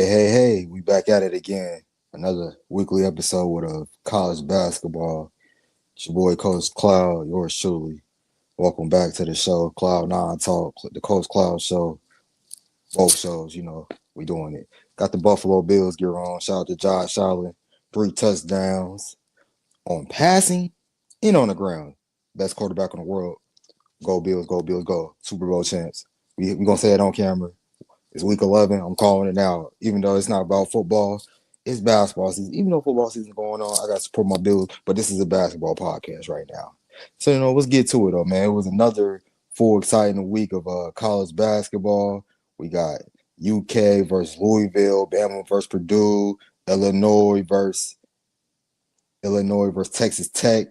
Hey, we back at it again. Another weekly episode of college basketball. It's your boy, Coach Cloud, yours truly. Welcome back to the show, Cloud Nine Talk, the Coach Cloud Show. Both shows, we doing it. Got the Buffalo Bills gear on. Shout out to Josh Allen. 3 touchdowns on passing and on the ground. Best quarterback in the world. Go Bills, go Bills, go. Super Bowl champs. We going to say it on camera. It's week 11. I'm calling it now. Even though it's not about football, it's basketball season. Even though football season going on, I got to support my Bills. But this is a basketball podcast right now. So, let's get to it, though, man. It was another full exciting week of college basketball. We got UK versus Louisville, Bama versus Purdue, Illinois versus Texas Tech,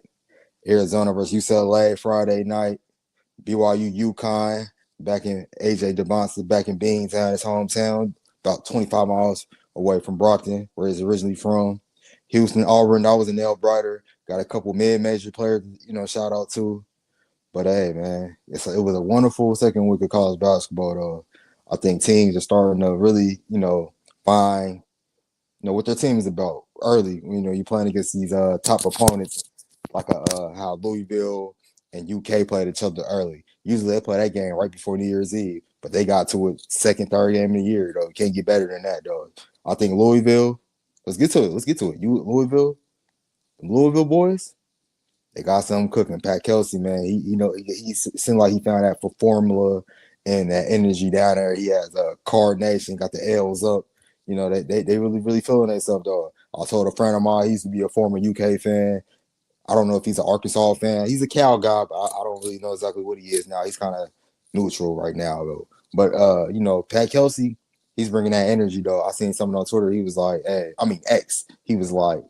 Arizona versus UCLA Friday night, BYU UConn, back in AJ DeBonson, back in Beantown, his hometown, about 25 miles away from Brockton, where he's originally from. Houston, Auburn, that was a nail brighter. Got a couple mid-major players, shout out to. But hey, man, it was a wonderful second week of college basketball, though. I think teams are starting to really, find, what their team is about early. You're playing against these top opponents, like how Louisville and UK played each other early. Usually they play that game right before New Year's Eve, but they got to it second, third game of the year, though. Can't get better than that, though. I think Louisville, let's get to it. Louisville boys, they got something cooking. Pat Kelsey, man, he seemed like he found that for formula and that energy down there. He has a Card Nation, got the L's up. They really, really feeling themselves, though. I told a friend of mine, he used to be a former UK fan. I don't know if he's an Arkansas fan. He's a Cal guy, but I don't really know exactly what he is now. He's kind of neutral right now, though. But, Pat Kelsey, he's bringing that energy, though. I seen something on Twitter. He was like, X. He was like,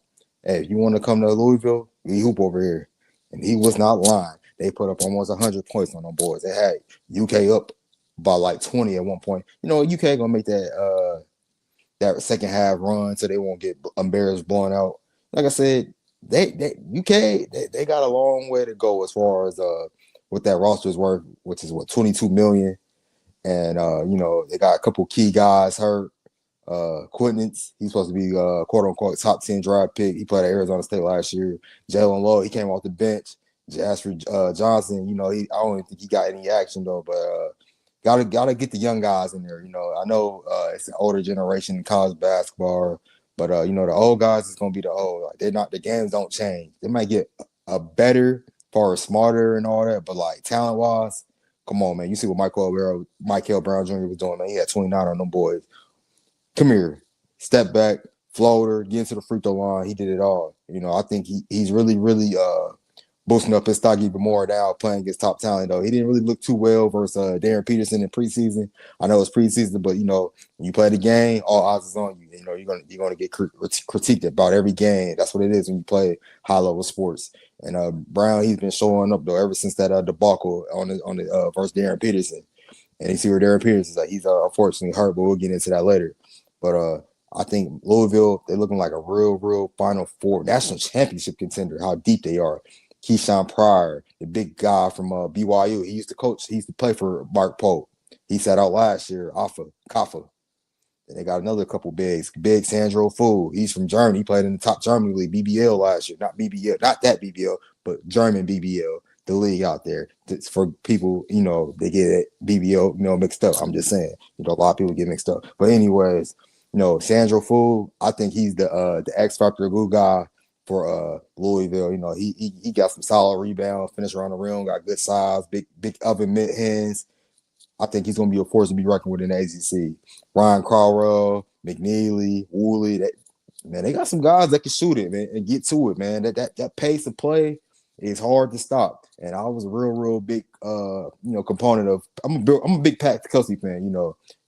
hey, if you want to come to Louisville, we hoop over here. And he was not lying. They put up almost 100 points on them boys. They had UK up by like 20 at one point. UK going to make that second half run so they won't get embarrassed, blown out. Like I said, they got a long way to go as far as what that roster is worth, which is 22 million. And they got a couple key guys hurt. Quintance, he's supposed to be quote unquote top 10 draft pick. He played at Arizona State last year. Jalen Lowe, he came off the bench. Jasper Johnson, I don't think he got any action though, but gotta get the young guys in there. I know it's an older generation in college basketball, but the old guys is gonna be the old. Like they're not, the games don't change. They might get a better, far smarter and all that, but like talent wise, come on, man. You see what Michael Brown Jr. was doing, man. He had 29 on them boys. Come here, step back, floater, get into the free throw line. He did it all. I think he's really, really boosting up his stock even more now playing against top talent, though. He didn't really look too well versus Darren Peterson in preseason. I know it's preseason, but, when you play the game, all eyes is on you. You're gonna get critiqued about every game. That's what it is when you play high-level sports. And Brown, he's been showing up, though, ever since that debacle on the versus Darren Peterson. And you see where Darren Peterson is like. He's unfortunately hurt, but we'll get into that later. But I think Louisville, they're looking like a real Final Four national championship contender, how deep they are. Keyshawn Pryor, the big guy from BYU, he used to play for Mark Pope. He sat out last year, Kafa. And they got another couple bigs. Big Sandro Fool, he's from Germany. He played in the top Germany league, BBL last year. Not BBL, not that BBL, but German BBL, the league out there. It's for people, they get BBL, mixed up. I'm just saying, a lot of people get mixed up. But anyways, Sandro Fool, I think he's the X Factor glue guy for Louisville. He got some solid rebounds, finish around the rim, got good size, big oven mid hands. I think he's going to be a force to be reckoned with in the ACC. Ryan Crowell, McNeely, Woolley, they got some guys that can shoot it, man, and get to it, man. That pace of play is hard to stop. And I was a real big, component of. I'm a big Pat Kelsey fan.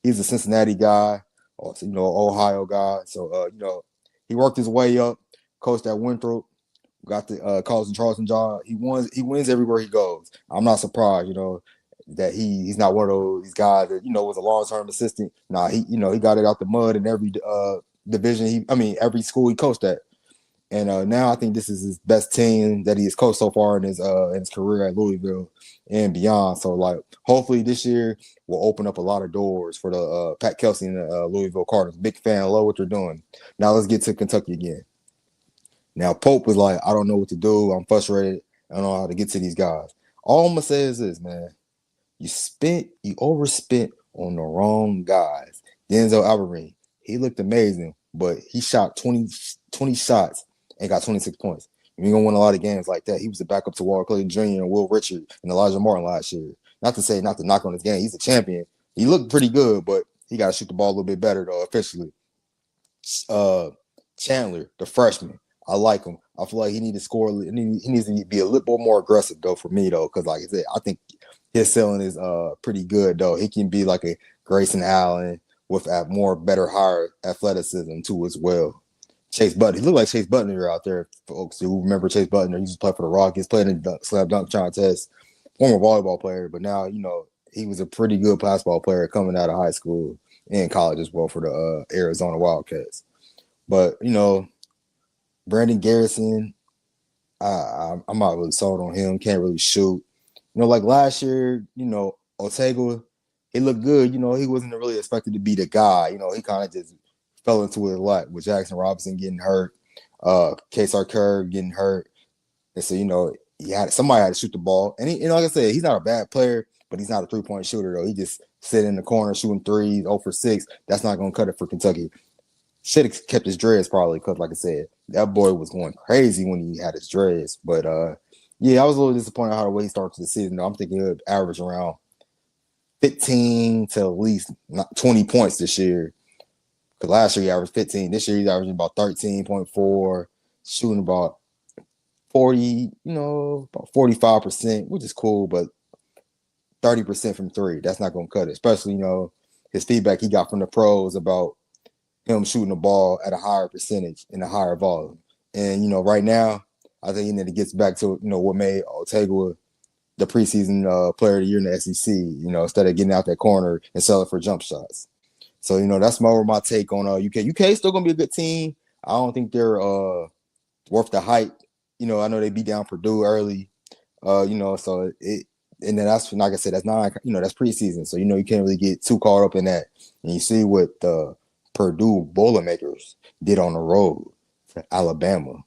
He's a Cincinnati guy, also, Ohio guy. So he worked his way up, coached at Winthrop, got the College and Charleston job. He wins everywhere he goes. I'm not surprised, that he's not one of these guys that was a long-term assistant. Nah, he got it out the mud in every division. Every school he coached at. And now I think this is his best team that he has coached so far in his career at Louisville and beyond. So like hopefully this year will open up a lot of doors for the Pat Kelsey and the Louisville Cardinals. Big fan, love what they're doing. Now let's get to Kentucky again. Now Pope was like, I don't know what to do. I'm frustrated. I don't know how to get to these guys. All I'm gonna say is this, man. You overspent on the wrong guys. Denzel Alvarez, he looked amazing, but he shot 20 shots and got 26 points. You're gonna win a lot of games like that. He was the backup to Walter Clayton Jr. and Will Richard and Elijah Martin last year. Not to knock on his game. He's a champion. He looked pretty good, but he got to shoot the ball a little bit better though. Officially, Chandler, the freshman, I like him. I feel like he needs to score. He needs to be a little bit more aggressive though for me though, because like I said, I think his ceiling is pretty good though. He can be like a Grayson Allen with better, higher athleticism too as well. Chase Butler, he looked like Chase Butler out there. Folks who remember Chase Butler, he used to play for the Rockets, played in the slam dunk contest, former volleyball player, but now he was a pretty good basketball player coming out of high school and college as well for the Arizona Wildcats. But Brandon Garrison, I'm not really sold on him. Can't really shoot. Like last year, Ortega, he looked good. He wasn't really expected to be the guy. He kind of just fell into it a lot with Jackson Robinson getting hurt, Kaysar Kerr getting hurt. And so, somebody had to shoot the ball. And like I said, he's not a bad player, but he's not a three-point shooter, though. He just sit in the corner shooting threes, 0 for 6. That's not going to cut it for Kentucky. Should have kept his dreads probably because, like I said, that boy was going crazy when he had his dreads. But, yeah, I was a little disappointed how the way he started the season, though. I'm thinking he'll average around 15 to at least 20 points this year. Because last year he averaged 15. This year he's averaging about 13.4, shooting about 40, about 45%, which is cool, but 30% from three. That's not going to cut it. Especially, his feedback he got from the pros about him shooting the ball at a higher percentage in a higher volume. And, right now, I think it gets back to, what made Ortega the preseason player of the year in the SEC, instead of getting out that corner and selling for jump shots. So, that's more my take on UK. UK is still going to be a good team. I don't think they're worth the hype. I know they beat down Purdue early, so and then that's, like I said, that's not, that's preseason. So, you can't really get too caught up in that. And you see what the Purdue Boilermakers did on the road for Alabama.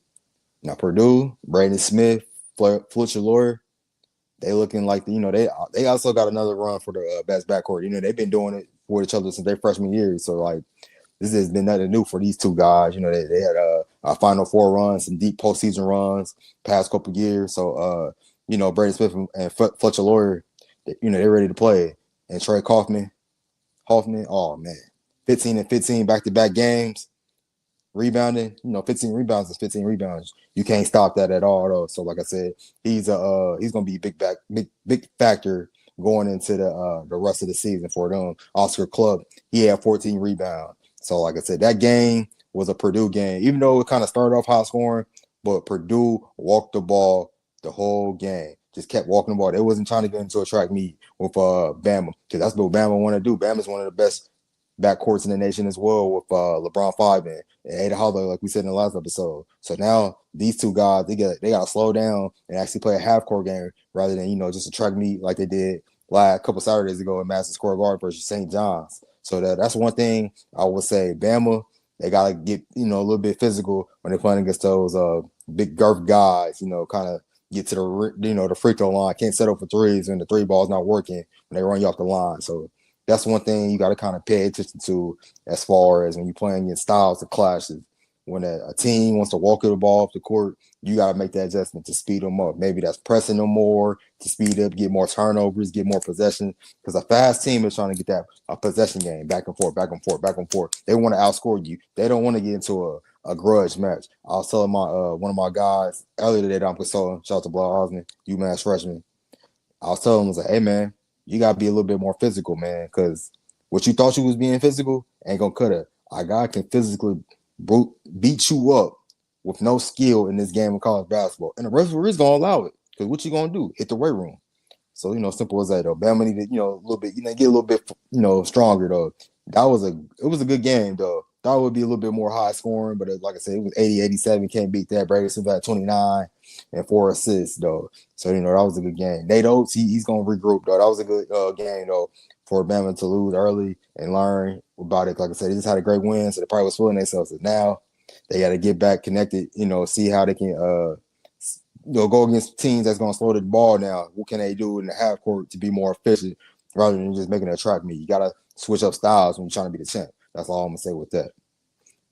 Now, Purdue, Braden Smith, Fletcher Lawyer, they looking like, they also got another run for the best backcourt. They've been doing it for each other since their freshman year. So, like, this has been nothing new for these two guys. They had a Final Four run, some deep postseason runs past couple of years. So, Braden Smith and Fletcher Lawyer, they're ready to play. And Trey Hoffman, oh, man, 15 and 15 back-to-back games. Rebounding, 15 rebounds is 15 rebounds. You can't stop that at all, though. So, like I said, he's gonna be a big factor going into the rest of the season for them. Oscar Club, he had 14 rebounds. So, like I said, that game was a Purdue game, even though it kind of started off high scoring, but Purdue walked the ball the whole game. Just kept walking the ball. They wasn't trying to get into a track meet with Bama, because that's what Bama want to do. Bama's one of the best backcourts in the nation as well, with LeBron 5 and Ada Holler, like we said in the last episode. So now these two guys, they got to slow down and actually play a half-court game rather than, just a track meet like they did a couple Saturdays ago at Madison Square Garden versus St. John's. So that's one thing I would say. Bama, they got to get, a little bit physical when they're playing against those big girth guys, kind of get to the free throw line. Can't settle for threes when the three ball's not working when they run you off the line. So that's one thing you got to kind of pay attention to as far as when you're playing against styles of clashes. When a team wants to walk the ball off the court, you got to make that adjustment to speed them up. Maybe that's pressing them more to speed up, get more turnovers, get more possession. Because a fast team is trying to get that possession game, back and forth, back and forth, back and forth. They want to outscore you. They don't want to get into a grudge match. I was telling one of my guys earlier today that I'm consulting, shout out to Blah Osmond, UMass freshman. I was telling him, I was like, hey, man, you got to be a little bit more physical, man, because what you thought you was being physical ain't going to cut it. A guy can physically beat you up with no skill in this game of college basketball. And the referee's going to allow it, because what you going to do? Hit the weight room. So, simple as that, though. Bama needed, a little bit, get a little bit, stronger, though. It was a good game, though. Thought it would be a little bit more high scoring, but like I said, it was 80-87. Can't beat that. Brady still had 29 and 4 assists, though. So, that was a good game. Nate Oates, he's going to regroup, though. That was a good game, though, for Bama to lose early and learn about it. Like I said, they just had a great win, so they probably was fooling themselves. So now they got to get back connected, see how they can go against teams that's going to slow the ball down. What can they do in the half court to be more efficient rather than just making a track meet? You got to switch up styles when you're trying to be the champ. That's all I'm going to say with that.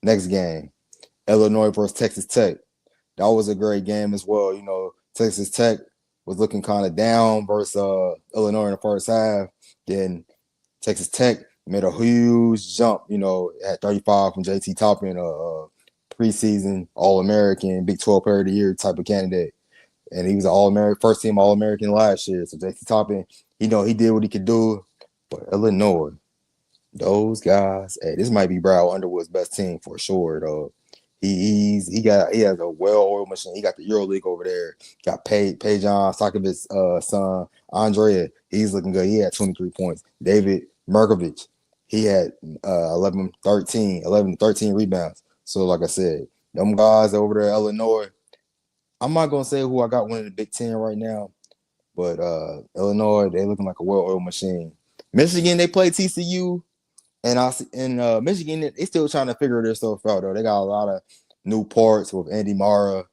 Next game, Illinois versus Texas Tech. That was a great game as well. Texas Tech was looking kind of down versus Illinois in the first half. Then Texas Tech made a huge jump, at 35 from JT Toppin, preseason All-American, Big 12 Player of the Year type of candidate. And he was an All-American, first team All-American last year. So JT Toppin, he did what he could do. But Illinois, those guys, hey, this might be Brad Underwood's best team for sure, though. He has a well-oiled machine. He got the EuroLeague over there. Got Pejan Sakovic's son, Andrea. He's looking good. He had 23 points. David Merkovich, he had 11 to 13 rebounds. So, like I said, them guys over there, Illinois, I'm not going to say who I got winning the Big Ten right now, but Illinois, they looking like a well-oiled machine. Michigan, they play TCU. And Michigan, they still trying to figure their stuff out, though. They got a lot of new parts with Andy Mara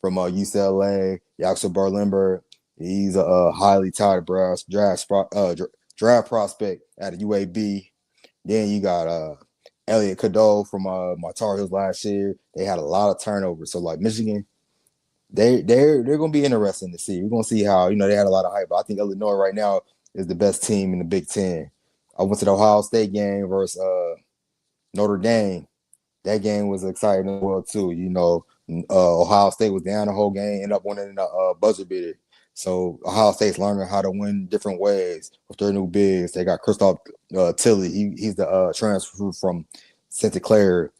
from UCLA, Yaxel Berlimber. He's a highly touted draft prospect at UAB. Then you got Elliot Cadeau from my Tar Heels last year. They had a lot of turnovers. So, like, Michigan, they're going to be interesting to see. We're going to see how, they had a lot of hype. But I think Illinois right now is the best team in the Big Ten. I went to the Ohio State game versus Notre Dame. That game was exciting as well, too. Ohio State was down the whole game, ended up winning the buzzer beater. So Ohio State's learning how to win different ways with their new bigs. They got Christoph Tilley. He's the transfer from Santa Clara.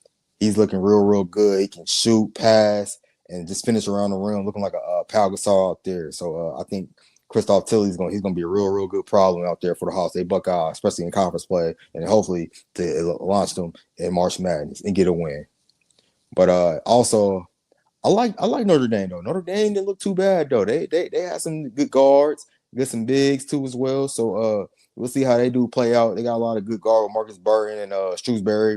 He's looking real, real good. He can shoot, pass, and just finish around the rim, looking like a Pau Gasol out there. So I think Christoph Tilley he's going to be a real, real good problem out there for the Ohio State Buckeyes, especially in conference play, and hopefully to launch them in March Madness and get a win. But also, I like Notre Dame though. Notre Dame didn't look too bad though. They had some good guards, get some bigs too as well. So we'll see how they do play out. They got a lot of good guard with Marcus Burton and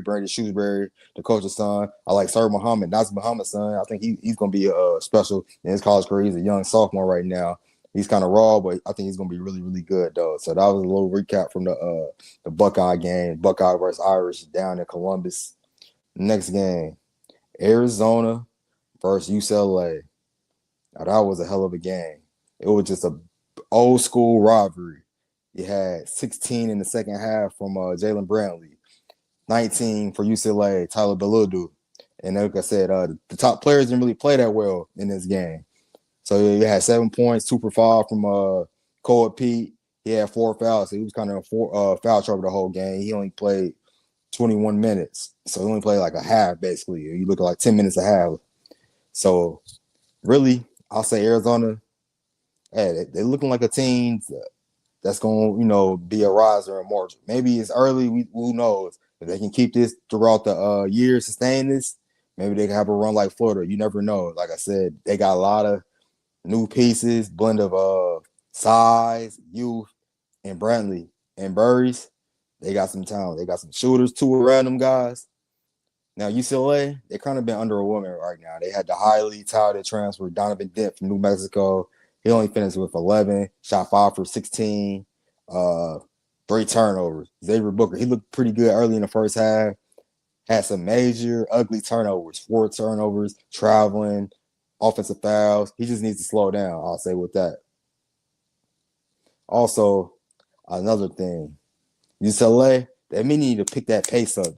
Brandon Shrewsbury, the coach's son. I like Sir Muhammad, Nazir Muhammad's son. I think he's going to be special in his college career. He's a young sophomore right now. He's kind of raw, but I think he's going to be really, really good, though. So that was a little recap from the Buckeye game, Buckeye versus Irish down in Columbus. Next game, Arizona versus UCLA. Now, that was a hell of a game. It was just a old school rivalry. You had 16 in the second half from Jalen Brantley, 19 for UCLA, Tyler Beludu. And like I said, the top players didn't really play that well in this game. So you had 7 points, 2 for 5 from Cole Pete. He had 4 fouls. So he was kind of in foul trouble the whole game. He only played 21 minutes. So he only played like a half, basically. You look at like 10 minutes a half. So really, I'll say Arizona, hey, they're looking like a team that's going to, be a riser in March. Maybe it's early. Who knows? If they can keep this throughout the year, sustain this, maybe they can have a run like Florida. You never know. Like I said, they got a lot of new pieces, blend of size, youth, and Brantley and Burries. They got some talent. They got some shooters too around them guys. Now UCLA, they kind of been under a woman right now. They had the highly touted transfer Donovan Dent from New Mexico. He only finished with 11, shot 5 for 16, 3 turnovers. Xavier Booker, he looked pretty good early in the first half. Had some major ugly turnovers, 4 turnovers, traveling, offensive fouls. He just needs to slow down, I'll say with that. Also, another thing, UCLA, they may need to pick that pace up.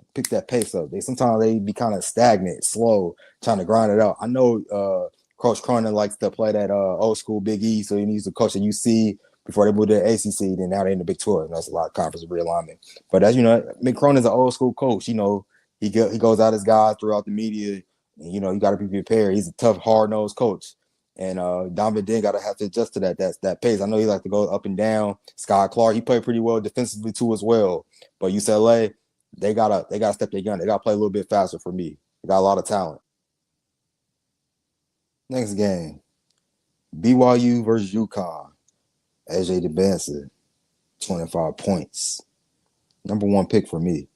Sometimes they be kind of stagnant, slow, trying to grind it out. I know Coach Cronin likes to play that old school Big E, so he needs to coach at UC before they move to the ACC. Then now they're in the Big 12. That's a lot of conference realignment. But as you know, Mick Cronin's an old school coach. He goes out his guys throughout the media. And, you got to be prepared. He's a tough, hard-nosed coach. And Donovan Dent got to have to adjust to that pace. I know he like to go up and down. Scott Clark, he played pretty well defensively too as well. But UCLA, they gotta step their gun. They gotta play a little bit faster for me. They got a lot of talent. Next game, BYU versus UConn. AJ DeBansa, 25 points. Number one pick for me.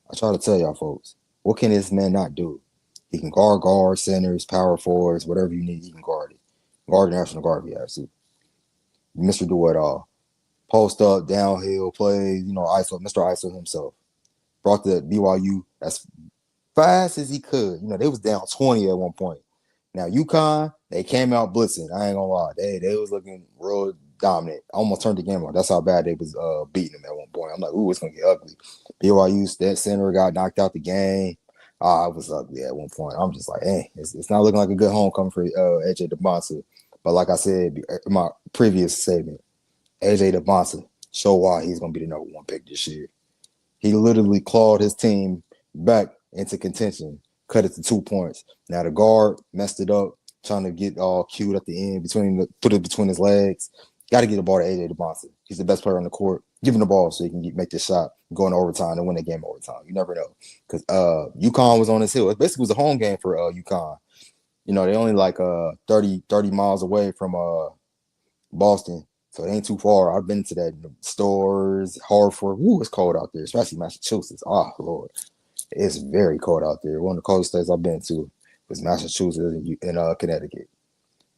I try to tell y'all folks, what can this man not do? He can guard centers, power forwards, whatever you need, he can guard it. Guard the National Guard if you have to. Mr. Do It All. Post up, downhill plays, ISO, Mr. ISO himself. Brought the BYU as fast as he could. They was down 20 at one point. Now, UConn, they came out blitzing. I ain't gonna lie. They was looking real dominant. I almost turned the game on. That's how bad they was beating them at one point. I'm like, ooh, it's gonna get ugly. BYU, that center got knocked out the game. It was ugly at one point. I'm just like, it's not looking like a good homecoming for AJ DeBonsa. But like I said in my previous statement, AJ DeBonsa, show why he's gonna be the number one pick this year. He literally clawed his team back into contention, cut it to 2 points. Now the guard messed it up, trying to get all cute at the end, put it between his legs. Got to get the ball to AJ DeBonsa. He's the best player on the court. Give him the ball so he can make this shot, go into overtime, and win the game overtime. You never know. Because UConn was on his hill. It basically was a home game for UConn. They only like 30 miles away from Boston. So it ain't too far. I've been to that stores, Hartford. Woo, it's cold out there, especially Massachusetts. Oh, Lord. It's very cold out there. One of the coldest states I've been to was Massachusetts and Connecticut.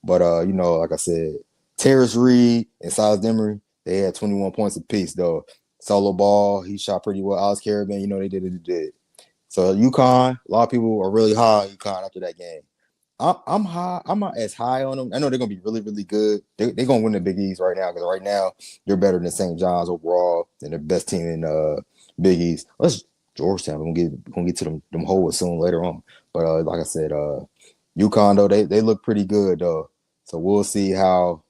But, like I said, Terrace Reed and Silas Demery, they had 21 points apiece, though. Solo ball, he shot pretty well. Alex Caravan, they did. So UConn, a lot of people are really high on UConn after that game. I'm high. I'm not as high on them. I know they're gonna be really, really good. They're gonna win the Big East right now because right now they're better than St. John's overall. They're the best team in Big East. Georgetown. We're gonna get to them holes soon later on. But like I said, UConn though they look pretty good though. So we'll see how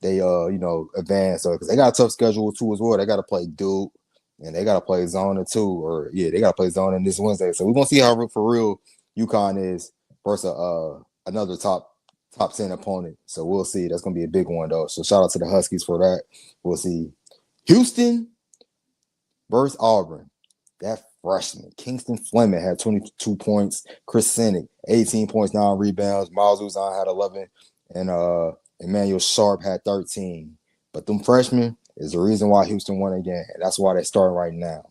they advance. Because they got a tough schedule too as well. They got to play Duke and they got to play Zona too. They got to play Zona this Wednesday. So we're gonna see how for real UConn is versus another top 10 opponent. So we'll see. That's gonna be a big one though. So shout out to the Huskies for that. We'll see. Houston versus Auburn. That freshman, Kingston Fleming, had 22 points. Chris Sinek, 18 points, 9 rebounds. Miles Uzan had 11. And Emmanuel Sharp had 13. But them freshmen is the reason why Houston won again. And that's why they're starting right now.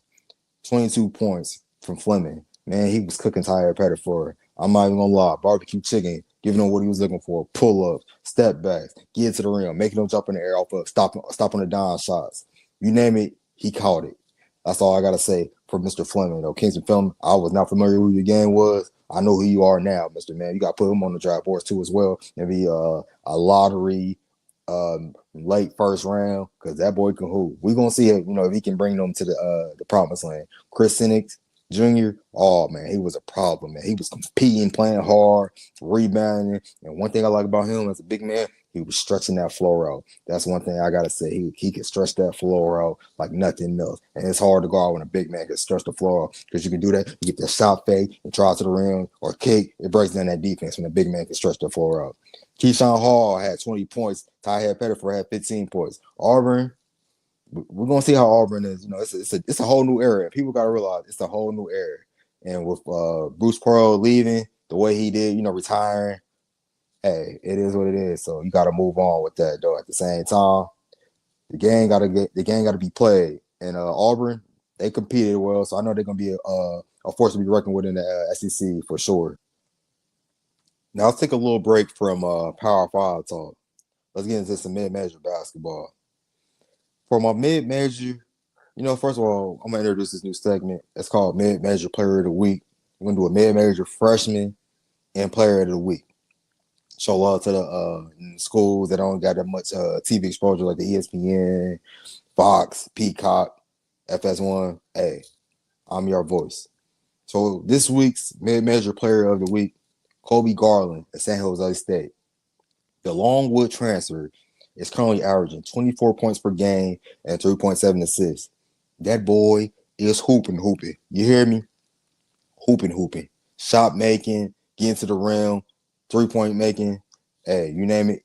22 points from Fleming. Man, he was cooking Tyler Pettiford. I'm not even going to lie. Barbecue chicken, giving him what he was looking for. Pull-ups, step backs, get to the rim, making him jump in the air off of stop on the down shots. You name it, he caught it. That's all I got to say for Mr. Fleming, though. Kingston Fleming, I was not familiar with who your game was. I know who you are now, Mr. Man. You got to put him on the draft boards, too, as well. Maybe a lottery, late first round, because that boy can hoop. We're going to see if he can bring them to the promised land. Chris Sinek Jr., oh, man, he was a problem, man. He was competing, playing hard, rebounding. And one thing I like about him as a big man, he was stretching that floor out. That's one thing I got to say. He could stretch that floor out like nothing else. And it's hard to go out when a big man can stretch the floor out because you can do that. You get the shot fake and try to the rim or kick. It breaks down that defense when a big man can stretch the floor out. Keyshawn Hall had 20 points. Ty Pettiford had 15 points. Auburn, we're going to see how Auburn is. It's a whole new era. People got to realize it's a whole new era. And with Bruce Pearl leaving the way he did, retiring, hey, it is what it is. So you got to move on with that, though. At the same time, the game got to be played. And Auburn, they competed well, so I know they're going to be a force to be reckoned with in the SEC for sure. Now let's take a little break from Power 5 talk. Let's get into some mid-major basketball. For my mid-major, first of all, I'm going to introduce this new segment. It's called Mid-Major Player of the Week. We're going to do a mid-major freshman and player of the week. Show love to the schools that don't got that much TV exposure like the ESPN, Fox, Peacock, FS1. Hey, I'm your voice. So this week's mid-major player of the week, Kobe Garland at San Jose State. The Longwood transfer is currently averaging 24 points per game and 3.7 assists. That boy is hooping. You hear me? Hooping. Shot making, getting to the rim, 3-point making. Hey, you name it,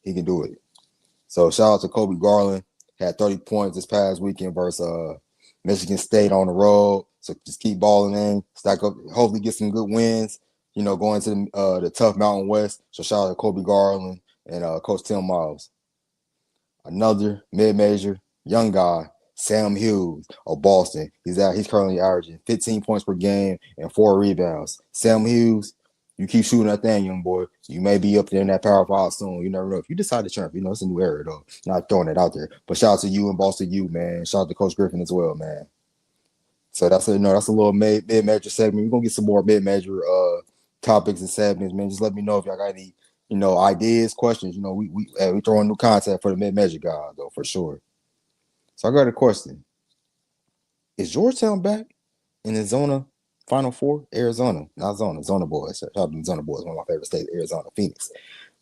he can do it. So shout out to Kobe Garland. Had 30 points this past weekend versus Michigan State on the road. So just keep balling in, stack up, hopefully get some good wins. Going to the tough Mountain West. So shout out to Kobe Garland and Coach Tim Miles. Another mid-major young guy, Sam Hughes of Boston. He's currently averaging 15 points per game and 4 rebounds. Sam Hughes, you keep shooting that thing, young boy. You may be up there in that Power 5 soon. You never know. If you decide to jump, it's a new era, though. Not throwing it out there. But shout out to you and Boston U, man. Shout out to Coach Griffin as well, man. So that's a little mid-major segment. We're going to get some more mid-major topics and segments, man. Just let me know if y'all got any ideas, questions. We throwing new content for the mid-major guys, though, for sure. So I got a question. Is Georgetown back in the Zona Final Four? Arizona, not Zona. Zona boys. Zona boys, one of my favorite states, Arizona, Phoenix.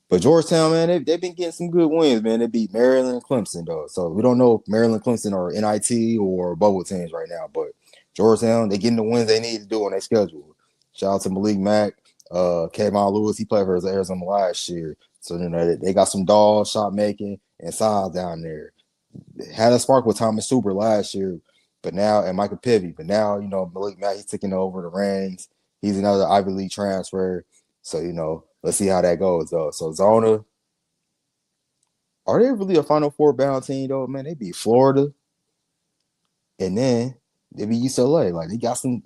But Georgetown, man, they've been getting some good wins, man. They beat Maryland and Clemson, though. So we don't know if Maryland and Clemson are NIT or bubble teams right now. But Georgetown, they getting the wins they need to do on their schedule. Shout out to Malik Mack, Kevon Lewis. He played for Arizona last year. So they got some dog shot making and size down there. Had a spark with Thomas Super last year, but now and Michael Pivy. But now Malik Mack, he's taking over the reins. He's another Ivy League transfer. So let's see how that goes though. So Zona, are they really a Final Four bound team though? Man, they beat Florida, and then they beat UCLA. Like they got some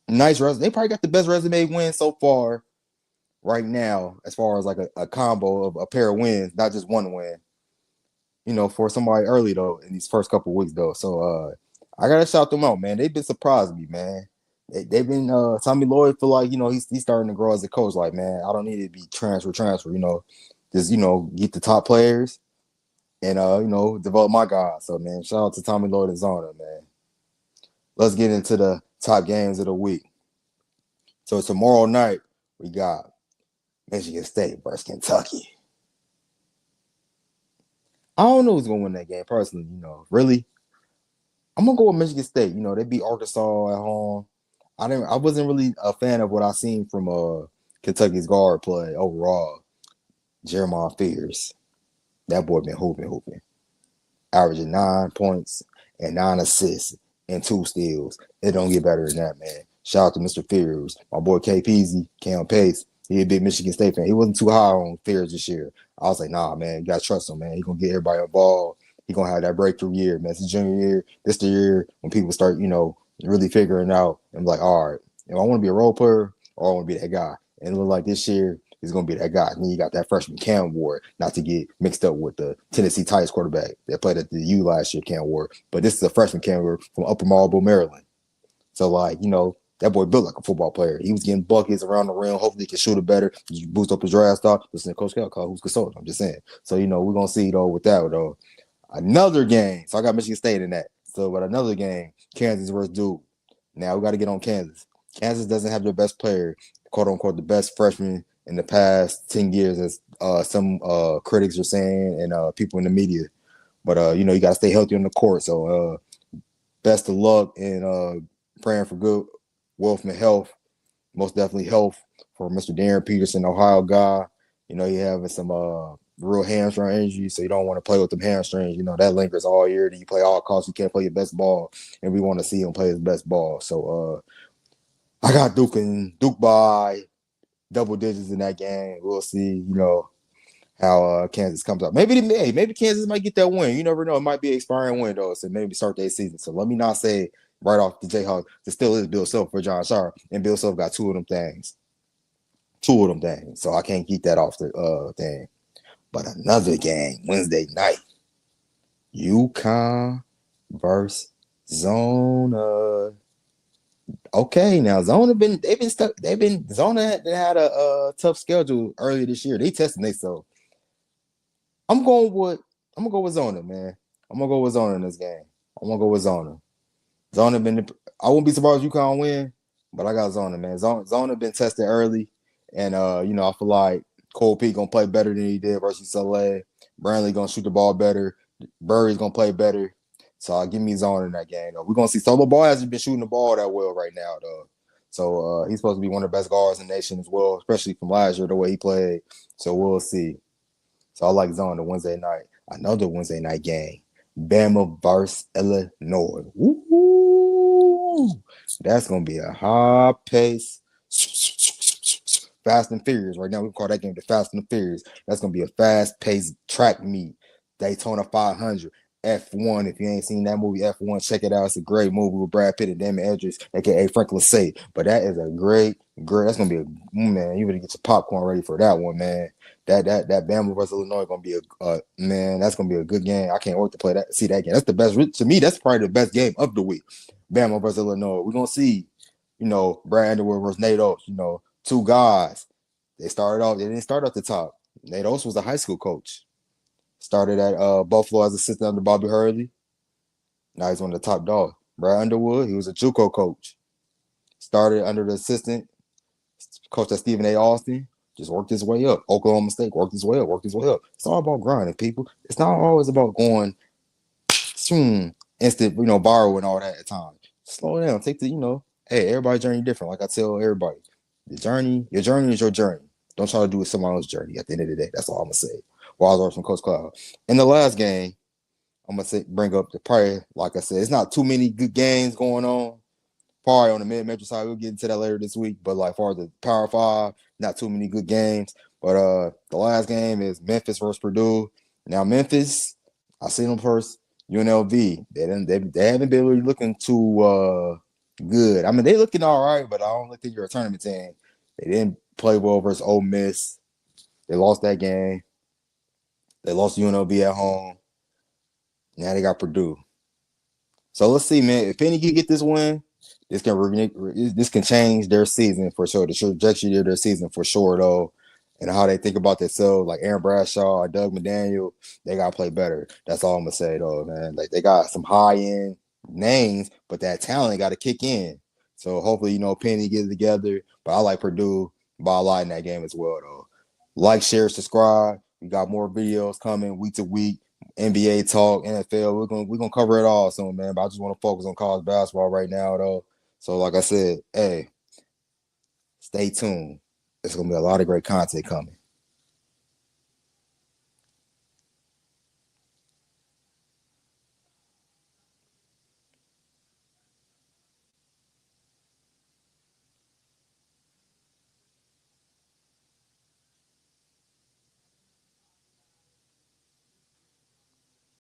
nice resume. They probably got the best resume win so far right now, as far as like a combo of a pair of wins, not just one win. For somebody early though in these first couple of weeks though. So I gotta shout them out, man. They've been surprising me, man. They've been Tommy Lloyd feel like he's starting to grow as a coach. Like, man, I don't need to be transfer. Just get the top players and develop my guys. So man, shout out to Tommy Lloyd and Zona, man. Let's get into the top games of the week. So tomorrow night we got Michigan State versus Kentucky. I don't know who's gonna win that game personally. Really, I'm gonna go with Michigan State. They beat Arkansas at home. I wasn't really a fan of what I seen from Kentucky's guard play overall. Jeremiah Fears, that boy been hooping, averaging 9 points and 9 assists and 2 steals. It don't get better than that, man. Shout out to Mr. Fears, my boy K. Peasy, Cam Pace. He a big Michigan State fan. He wasn't too high on Fears this year. I was like, nah, man, you gotta trust him, man. He gonna get everybody involved. He gonna have that breakthrough year, man. It's his junior year. This the year when people start, really figuring out and be like, all right, if I want to be a role player or I want to be that guy. And it look like this year he's gonna be that guy. And then you got that freshman Cam Ward, not to get mixed up with the Tennessee Titans quarterback that played at the U last year, Cam Ward. But this is a freshman Cam Ward from Upper Marlboro, Maryland. So that boy built like a football player. He was getting buckets around the rim. Hopefully he can shoot it better. Boost up his draft stock. Listen to Coach Cal, who's consultant. I'm just saying. So, we're going to see, though, with that, though. Another game. So I got Michigan State in that. So, but another game, Kansas versus Duke. Now we got to get on Kansas. Kansas doesn't have their best player, quote unquote, the best freshman in the past 10 years, as some critics are saying and people in the media. But, you got to stay healthy on the court. So, best of luck and praying for good wealth and health, most definitely health for Mr. Darren Peterson, Ohio guy. He having some real hamstring injuries, so you don't want to play with them hamstrings. That lingers all year. You play all costs. You can't play your best ball, and we want to see him play his best ball. So I got Duke by double digits in that game. We'll see, how Kansas comes up. Maybe Kansas might get that win. You never know. It might be an expiring win, though, so maybe start their season. So let me not say right off the Jayhawks, it still is Bill Self for John Sharp, and Bill Self got 2 of them things. So I can't keep that off the thing. But another game, Wednesday night, UConn versus Zona. Okay, now Zona Zona had a tough schedule earlier this year. They tested themselves. I'm gonna go with Zona, man. I'm gonna go with Zona in this game. I'm gonna go with Zona. I wouldn't be surprised if UConn win, but I got Zona, man. Zona been tested early, and I feel like Cole Pete gonna play better than he did versus UCLA. Brantley gonna shoot the ball better. Burry's gonna play better. So give me Zona in that game. Though. We're gonna see Solo Ball hasn't been shooting the ball that well right now, though. So he's supposed to be one of the best guards in the nation as well, especially from last year, the way he played. So we'll see. So I like Zona Wednesday night. Another Wednesday night game. Bama versus Illinois. Woo-hoo. That's gonna be a high pace. Fast and Furious. Right now, we call that game the Fast and the Furious. That's gonna be a fast-paced track meet. Daytona 500. F1. If you ain't seen that movie, F1, check it out. It's a great movie with Brad Pitt and Damon Edris, aka Frank Lassie. But that is a great. That's gonna be a man. You better get your popcorn ready for that one, man. That Bama versus Illinois gonna be a man. That's gonna be a good game. I can't wait to play that. See that game. That's the best to me. That's probably the best game of the week. Bama versus Illinois. We're gonna see, Brad Underwood versus Nate Oates. Two guys. They didn't start at the top. Nate Oates was a high school coach. Started at Buffalo as assistant under Bobby Hurley. Now he's one of the top dogs. Brad Underwood, he was a JUCO coach. Started under the assistant coach at Stephen A. Austin. Just worked his way up. Oklahoma State worked his way up. It's all about grinding, people. It's not always about going instant, viral and all that at times. Slow down. Take hey, everybody's journey different. Like I tell everybody, your journey is your journey. Don't try to do it someone else's journey at the end of the day. That's all I'm gonna say. Wild from Coach Cloud. In the last game, I'm gonna bring up probably, like I said, it's not too many good games going on. Probably on the mid-major side, we'll get into that later this week. But like far as the Power Five, not too many good games. But the last game is Memphis versus Purdue. Now Memphis, I seen them first. UNLV, they haven't been really looking too good. I mean, they looking all right, but I don't think you're a tournament team. They didn't play well versus Ole Miss. They lost that game. They lost UNLV at home. Now they got Purdue. So let's see, man. If Penny can get this win, this can change their season for sure. The trajectory of their season for sure, though. And how they think about themselves, like Aaron Bradshaw or Doug McDaniel, they gotta play better. That's all I'm gonna say, though, man. Like they got some high-end names, but that talent got to kick in. So hopefully, Penny gets it together. But I like Purdue by a lot in that game as well, though. Like, share, subscribe. We got more videos coming week to week. NBA talk, NFL. We're gonna cover it all soon, man. But I just want to focus on college basketball right now, though. So, like I said, hey, stay tuned. There's gonna be a lot of great content coming.